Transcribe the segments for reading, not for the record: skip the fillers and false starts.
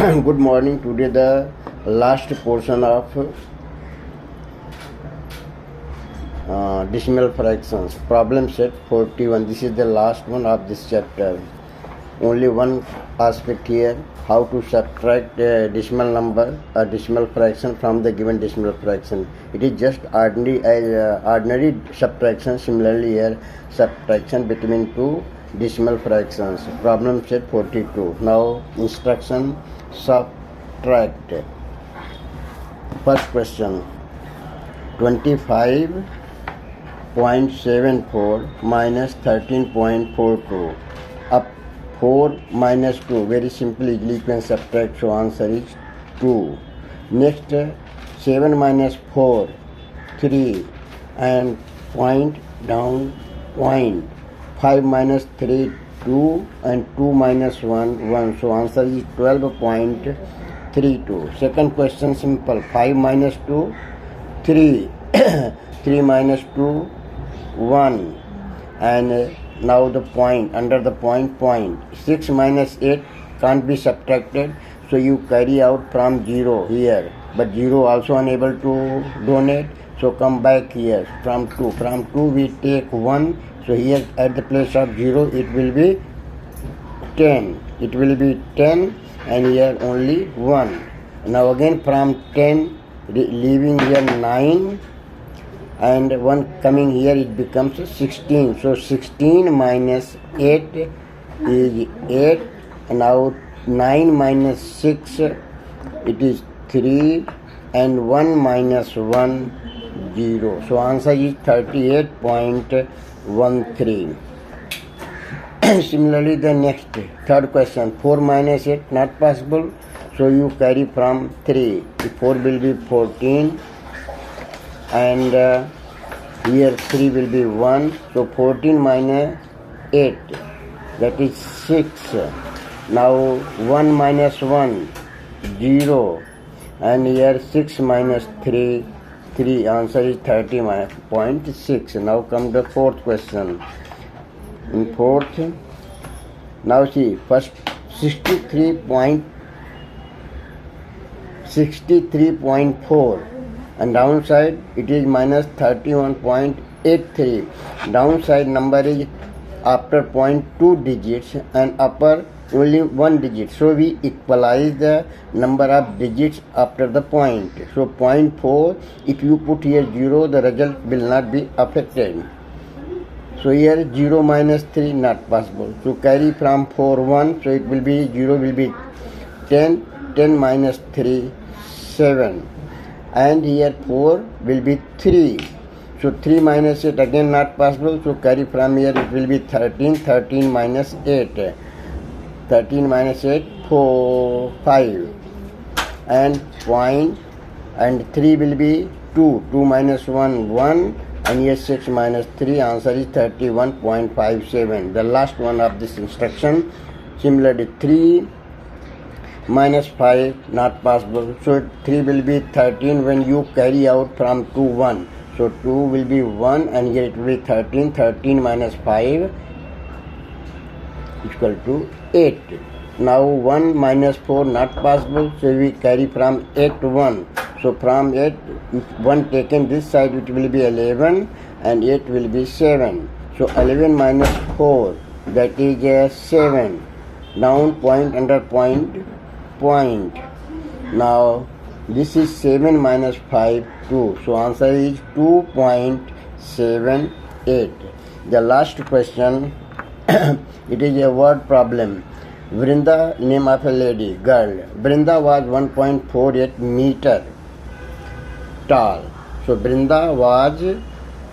Good morning. Today the last portion of decimal fractions. Problem set 41. This is the last one of this chapter. Only one aspect here: how to subtract a decimal number, a decimal fraction from the given decimal fraction. It is just ordinary subtraction. Similarly, here subtraction between two decimal fractions. Problem set 42. Now instruction: subtract. First question: 25.74 minus 13.42. Up 4 minus 2. Very simple, easily you can subtract, so answer is 2. Next, 7 minus 4, 3, and point down point. 5 minus 3, 2, and 2 minus 1, 1. So answer is 12.32. Second question, simple. 5 minus 2, 3. 3 minus 2, 1. And now the point, under the point. 6 minus 8 can't be subtracted, so you carry out from 0 here. But 0 also unable to donate, so come back here from 2. From 2 we take 1, so here at the place of 0 it will be 10. It will be 10, and here only 1. Now again from 10, leaving here 9, and 1 coming here, it becomes 16. So 16 minus 8 is 8. Now 9 minus 6, it is 3, and 1 minus 1, 0. So answer is 38.13. Similarly, the next third question: 4 minus 8 not possible, so you carry from 3. 4 will be 14, and here 3 will be 1. So 14 minus 8, that is 6. Now 1 minus 1, 0, and here 6 minus 3, 3. Answer is 30.6. Now come the fourth question. In fourth, now see, first 63.4, and downside it is minus 31.83. Downside number is after point 2 digits and upper only 1 digit, so we equalize the number of digits after the point. So 0.4, if you put here 0, the result will not be affected. So here 0 minus 3 not possible. So carry from 4 1. So it will be 0 will be 10. 10 minus 3, 7. And here 4 will be 3. So 3 minus 8 again not possible. So carry from here, it will be 13. 13 minus 8. 13 minus 8, 4, 5. And point, and 3 will be 2. 2 minus 1, 1. And here 6 minus 3, answer is 31.57. The last one of this instruction. Similarly, 3 minus 5 not possible. So 3 will be 13 when you carry out from 2 1. So 2 will be 1, and here it will be 13. 13 minus 5 equal to 8. Now 1 minus 4 not possible. So we carry from 8 to 1. So from 8, if 1 taken this side, it will be 11, and 8 will be 7. So 11 minus 4, that is 7. Down point, under point, point. Now this is 7 minus 5, 2. So answer is 2.78. The last question, it is a word problem. Vrinda, name of a lady, girl. Vrinda was 1.48 meter tall. So Vrinda was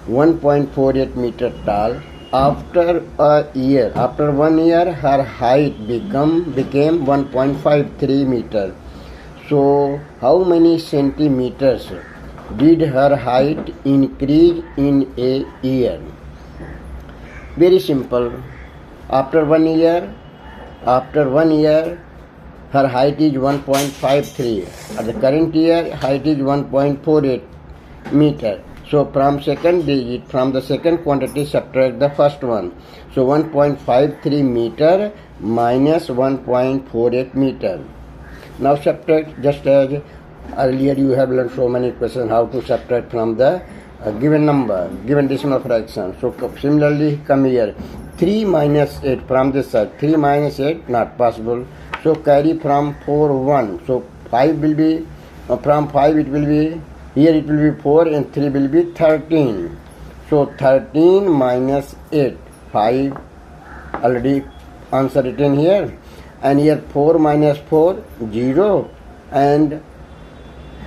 1.48 meter tall. After a year, after 1 year, her height became 1.53 meter. So how many centimeters did her height increase in a year? Very simple. After 1 year, her height is 1.53. At the current year, height is 1.48 meter. So from second digit, from the second quantity, subtract the first one. So 1.53 meter minus 1.48 meter. Now subtract, just as earlier you have learned so many questions how to subtract from the given number, given decimal fraction. So similarly come here, 3 minus 8 from this side, 3 minus 8 not possible. So carry from 4 1. So 5 will be, from 5 it will be, here it will be 4 and 3 will be 13. So 13 minus 8, 5, already answer written here. And here 4 minus 4, 0, and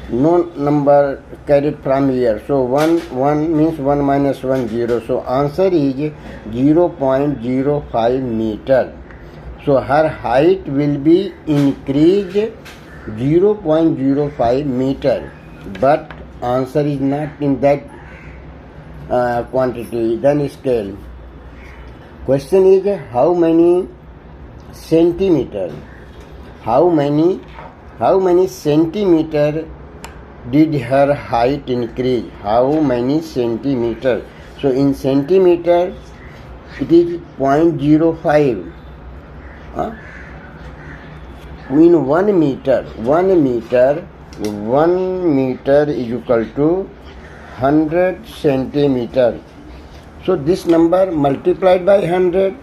no number carried from here. So 1 means 1 minus 1, 0. So answer is 0.05 meter. So her height will be increased 0.05 meter. But answer is not in that quantity, then scale. Question is how many centimeter? How many centimeter did her height increase? How many centimeter? So in centimeter it is 0.05. In 1 meter, 1 meter is equal to 100 centimeter. So this number multiplied by 100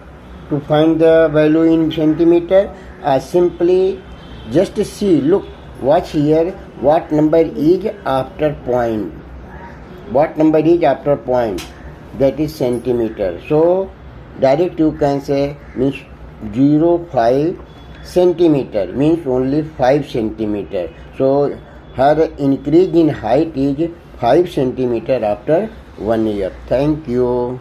to find the value in centimeter. Simply just see, look, watch here, what number is after point. What number is after point? That is centimeter. So direct you can say means 0.5 centimeter means only 5 centimeter. So her increase in height is 5 centimeter after 1 year. Thank you.